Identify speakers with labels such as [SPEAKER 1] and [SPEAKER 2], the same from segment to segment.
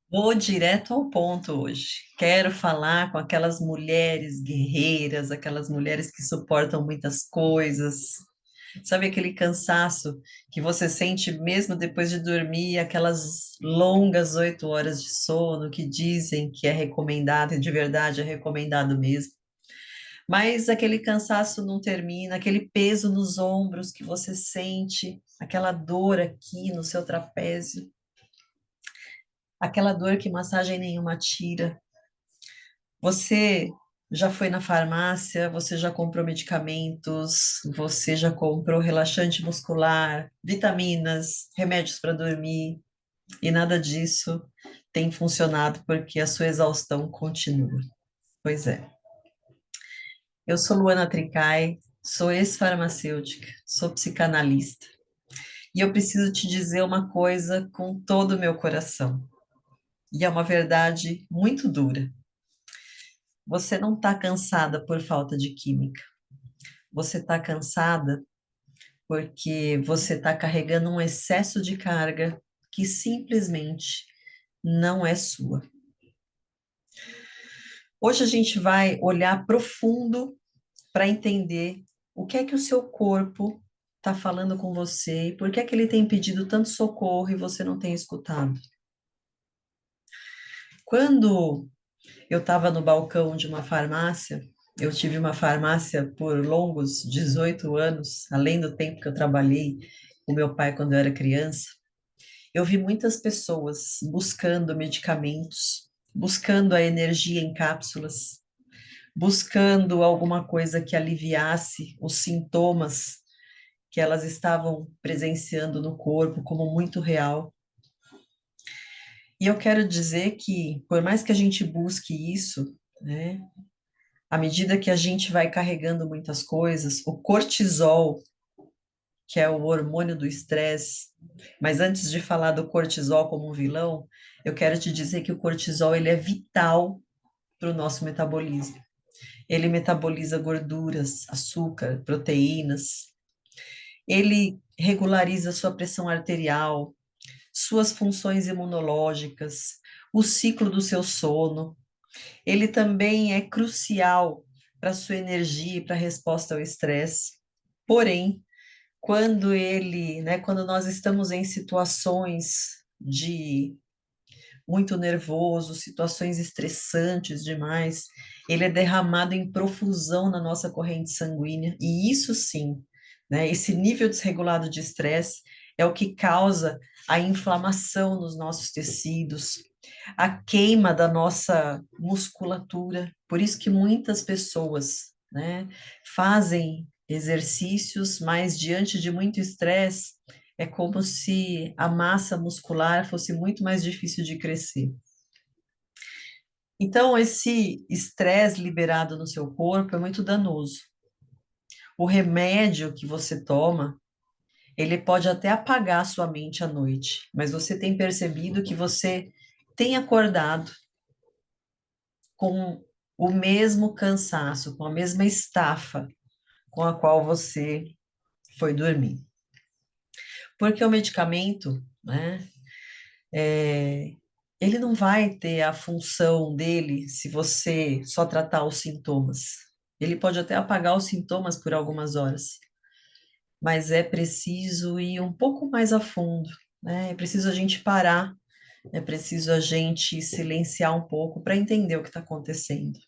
[SPEAKER 1] Vou direto ao ponto hoje. Quero falar com aquelas mulheres guerreiras, aquelas mulheres que suportam muitas coisas. Sabe aquele cansaço que você sente mesmo depois de dormir, aquelas longas 8 horas de sono que dizem que é recomendado, e de verdade é recomendado mesmo. Mas aquele cansaço não termina, aquele peso nos ombros que você sente, aquela dor aqui no seu trapézio, aquela dor que massagem nenhuma tira. Você já foi na farmácia, você já comprou medicamentos, você já comprou relaxante muscular, vitaminas, remédios para dormir, e nada disso tem funcionado porque a sua exaustão continua. Pois é. Eu sou Luana Tricai, sou ex-farmacêutica, sou psicanalista, e eu preciso te dizer uma coisa com todo o meu coração, e é uma verdade muito dura. Você não está cansada por falta de química. Você está cansada porque você está carregando um excesso de carga que simplesmente não é sua. Hoje a gente vai olhar profundo para entender o que é que o seu corpo está falando com você e por que é que ele tem pedido tanto socorro e você não tem escutado. Quando eu estava no balcão de uma farmácia, eu tive uma farmácia por longos 18 anos, além do tempo que eu trabalhei com meu pai quando eu era criança. Eu vi muitas pessoas buscando medicamentos, buscando a energia em cápsulas, buscando alguma coisa que aliviasse os sintomas que elas estavam presenciando no corpo como muito real. E eu quero dizer que, por mais que a gente busque isso, né, à medida que a gente vai carregando muitas coisas, o cortisol, que é o hormônio do estresse, mas antes de falar do cortisol como um vilão, eu quero te dizer que o cortisol ele é vital para o nosso metabolismo. Ele metaboliza gorduras, açúcar, proteínas. Ele regulariza sua pressão arterial, suas funções imunológicas, o ciclo do seu sono. Ele também é crucial para a sua energia e para a resposta ao estresse. Porém, quando nós estamos em situações de muito nervoso, situações estressantes demais, ele é derramado em profusão na nossa corrente sanguínea, e isso sim, né, esse nível desregulado de estresse é o que causa a inflamação nos nossos tecidos, a queima da nossa musculatura. Por isso que muitas pessoas, né, fazem exercícios, mas diante de muito estresse, é como se a massa muscular fosse muito mais difícil de crescer. Então, esse estresse liberado no seu corpo é muito danoso. O remédio que você toma, ele pode até apagar a sua mente à noite, mas você tem percebido que você tem acordado com o mesmo cansaço, com a mesma estafa com a qual você foi dormir. Porque o medicamento, né, ele não vai ter a função dele se você só tratar os sintomas. Ele pode até apagar os sintomas por algumas horas, mas é preciso ir um pouco mais a fundo, né? É preciso a gente parar, é preciso a gente silenciar um pouco para entender o que está acontecendo.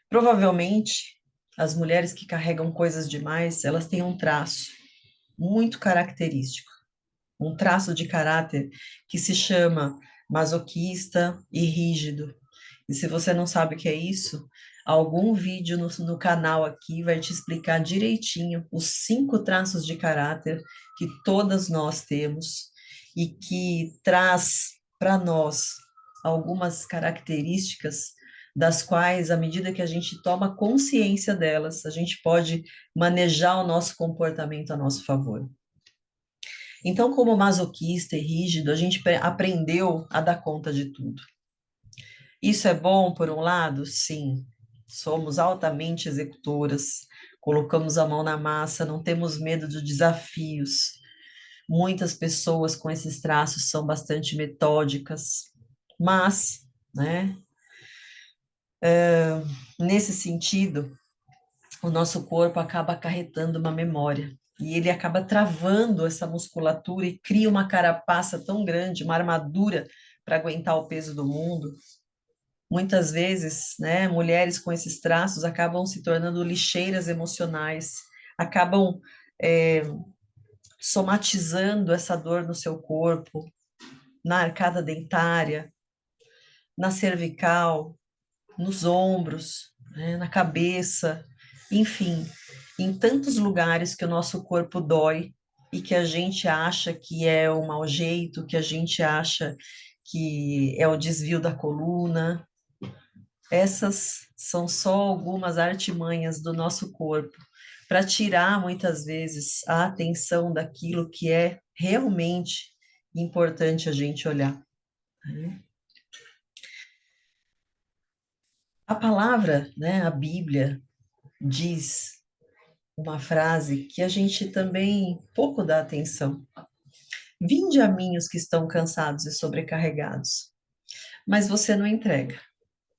[SPEAKER 1] Provavelmente, as mulheres que carregam coisas demais, elas têm um traço muito característico, um traço de caráter que se chama masoquista e rígido. E se você não sabe o que é isso, algum vídeo no canal aqui vai te explicar direitinho os 5 traços de caráter que todas nós temos e que traz para nós algumas características das quais, à medida que a gente toma consciência delas, a gente pode manejar o nosso comportamento a nosso favor. Então, como masoquista e rígido, a gente aprendeu a dar conta de tudo. Isso é bom, por um lado? Sim. Somos altamente executoras, colocamos a mão na massa, não temos medo de desafios. Muitas pessoas com esses traços são bastante metódicas. Mas, né, nesse sentido, o nosso corpo acaba acarretando uma memória. E ele acaba travando essa musculatura e cria uma carapaça tão grande, uma armadura para aguentar o peso do mundo. Muitas vezes, né, mulheres com esses traços acabam se tornando lixeiras emocionais, acabam é, somatizando essa dor no seu corpo, na arcada dentária, na cervical, nos ombros, né, na cabeça, enfim, em tantos lugares que o nosso corpo dói e que a gente acha que é o mau jeito, que a gente acha que é o desvio da coluna. Essas são só algumas artimanhas do nosso corpo para tirar muitas vezes a atenção daquilo que é realmente importante a gente olhar, né? A palavra, né, a Bíblia, diz uma frase que a gente também pouco dá atenção. Vinde a mim os que estão cansados e sobrecarregados, mas você não entrega,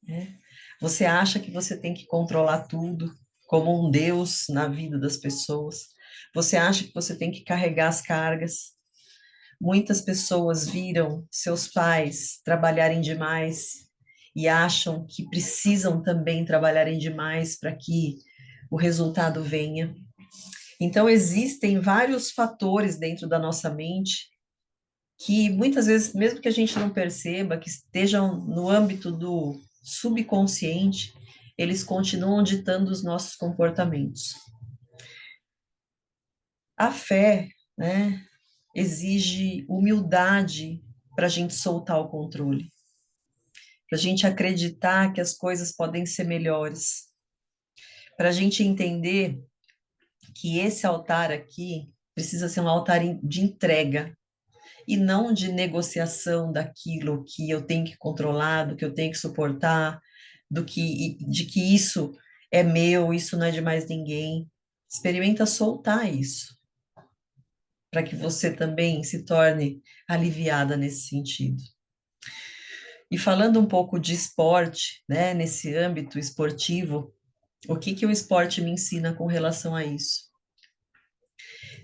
[SPEAKER 1] né? Você acha que você tem que controlar tudo, como um Deus na vida das pessoas. Você acha que você tem que carregar as cargas. Muitas pessoas viram seus pais trabalharem demais e acham que precisam também trabalharem demais para que o resultado venha. Então, existem vários fatores dentro da nossa mente que muitas vezes, mesmo que a gente não perceba, que estejam no âmbito do subconsciente, eles continuam ditando os nossos comportamentos. A fé, né, exige humildade para a gente soltar o controle, para a gente acreditar que as coisas podem ser melhores, para a gente entender que esse altar aqui precisa ser um altar de entrega e não de negociação daquilo que eu tenho que controlar, do que eu tenho que suportar, de que isso é meu, isso não é de mais ninguém. Experimenta soltar isso, para que você também se torne aliviada nesse sentido. E falando um pouco de esporte, né, nesse âmbito esportivo, o que que o esporte me ensina com relação a isso?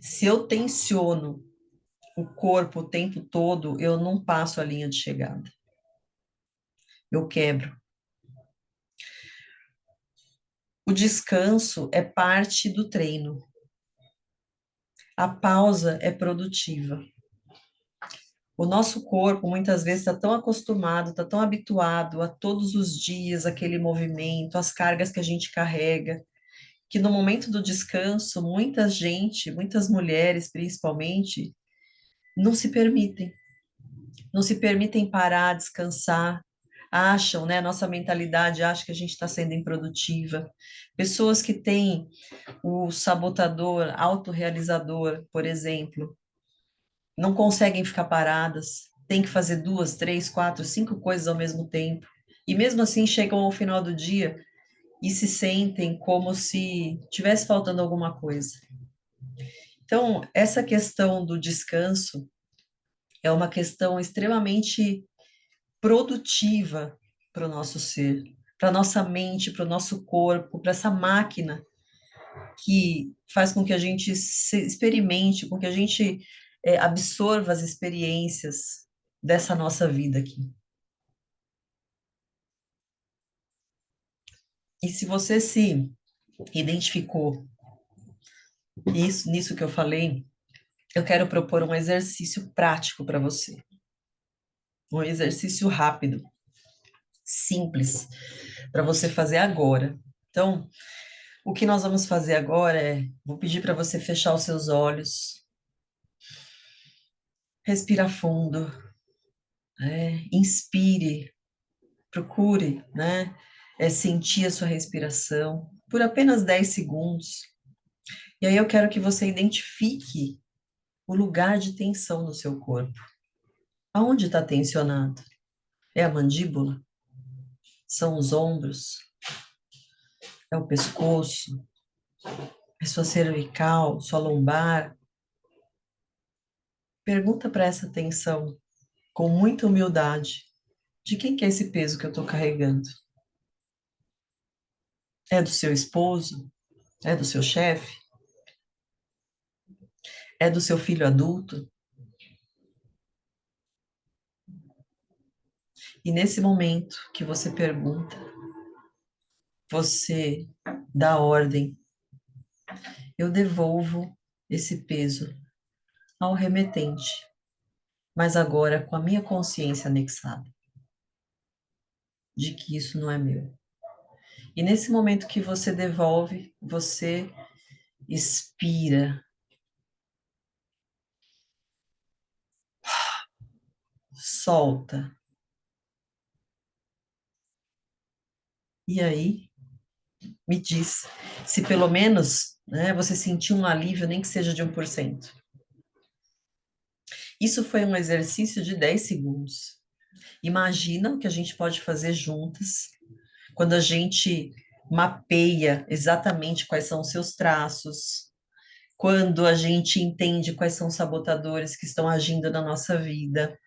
[SPEAKER 1] Se eu tensiono o corpo o tempo todo, eu não passo a linha de chegada. Eu quebro. O descanso é parte do treino. A pausa é produtiva. O nosso corpo muitas vezes está tão acostumado, está tão habituado a todos os dias aquele movimento, as cargas que a gente carrega, que no momento do descanso, muita gente, muitas mulheres principalmente, não se permitem, não se permitem parar, descansar, acham, né? Nossa mentalidade acha que a gente está sendo improdutiva. Pessoas que têm o sabotador, autorrealizador, por exemplo, não conseguem ficar paradas, tem que fazer duas, três, quatro, cinco coisas ao mesmo tempo. E mesmo assim chegam ao final do dia e se sentem como se tivesse faltando alguma coisa. Então, essa questão do descanso é uma questão extremamente produtiva para o nosso ser, para a nossa mente, para o nosso corpo, para essa máquina que faz com que a gente se experimente, com que a gente absorva as experiências dessa nossa vida aqui. E se você se identificou nisso que eu falei, eu quero propor um exercício prático para você. Um exercício rápido, simples, para você fazer agora. Então, o que nós vamos fazer agora é, vou pedir para você fechar os seus olhos, respira fundo, né? Inspire, procure, né? Sentir a sua respiração por apenas 10 segundos. E aí eu quero que você identifique o lugar de tensão no seu corpo. Aonde está tensionado? É a mandíbula? São os ombros? É o pescoço? É sua cervical, sua lombar? Pergunta para essa tensão com muita humildade. De quem que é esse peso que eu estou carregando? É do seu esposo? É do seu chefe? É do seu filho adulto? E nesse momento que você pergunta, você dá ordem, eu devolvo esse peso ao remetente, mas agora com a minha consciência anexada de que isso não é meu. E nesse momento que você devolve, você expira, solta. E aí, me diz se pelo menos, né, você sentiu um alívio, nem que seja de 1%. Isso foi um exercício de 10 segundos. Imagina o que a gente pode fazer juntas quando a gente mapeia exatamente quais são os seus traços, quando a gente entende quais são os sabotadores que estão agindo na nossa vida.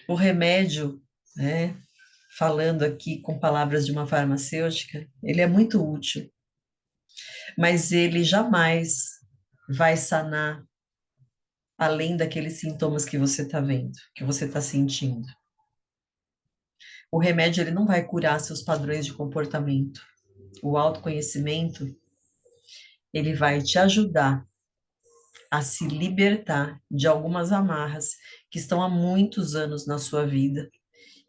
[SPEAKER 1] O remédio, né, falando aqui com palavras de uma farmacêutica, ele é muito útil, mas ele jamais vai sanar além daqueles sintomas que você está vendo, que você está sentindo. O remédio ele não vai curar seus padrões de comportamento. O autoconhecimento ele vai te ajudar a se libertar de algumas amarras que estão há muitos anos na sua vida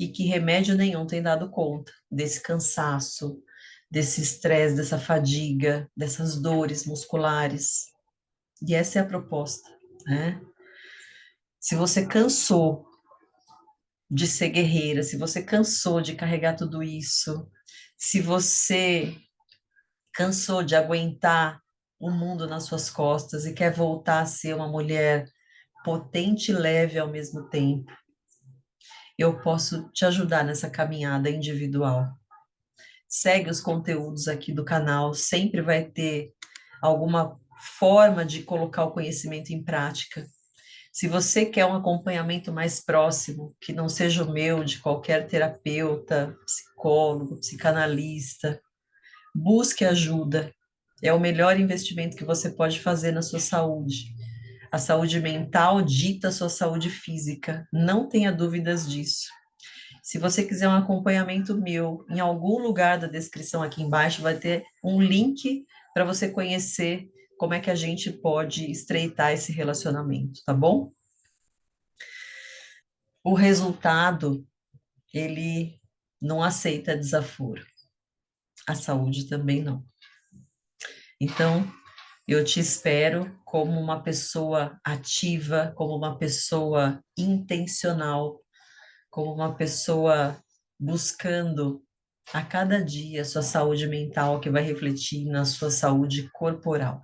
[SPEAKER 1] e que remédio nenhum tem dado conta desse cansaço, desse estresse, dessa fadiga, dessas dores musculares. E essa é a proposta, né? Se você cansou de ser guerreira, se você cansou de carregar tudo isso, se você cansou de aguentar o mundo nas suas costas e quer voltar a ser uma mulher potente e leve ao mesmo tempo, eu posso te ajudar nessa caminhada individual. Segue os conteúdos aqui do canal, sempre vai ter alguma forma de colocar o conhecimento em prática. Se você quer um acompanhamento mais próximo, que não seja o meu, de qualquer terapeuta, psicólogo, psicanalista, busque ajuda. É o melhor investimento que você pode fazer na sua saúde. A saúde mental dita a sua saúde física, não tenha dúvidas disso. Se você quiser um acompanhamento meu, em algum lugar da descrição aqui embaixo vai ter um link para você conhecer como é que a gente pode estreitar esse relacionamento, tá bom? O resultado, ele não aceita desaforo. A saúde também não. Então, eu te espero como uma pessoa ativa, como uma pessoa intencional, como uma pessoa buscando a cada dia a sua saúde mental, que vai refletir na sua saúde corporal.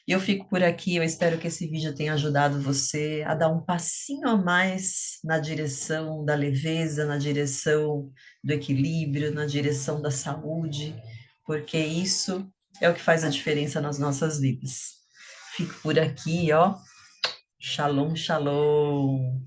[SPEAKER 1] E eu fico por aqui, eu espero que esse vídeo tenha ajudado você a dar um passinho a mais na direção da leveza, na direção do equilíbrio, na direção da saúde, porque isso é o que faz a diferença nas nossas vidas. Fico por aqui, ó. Shalom, shalom.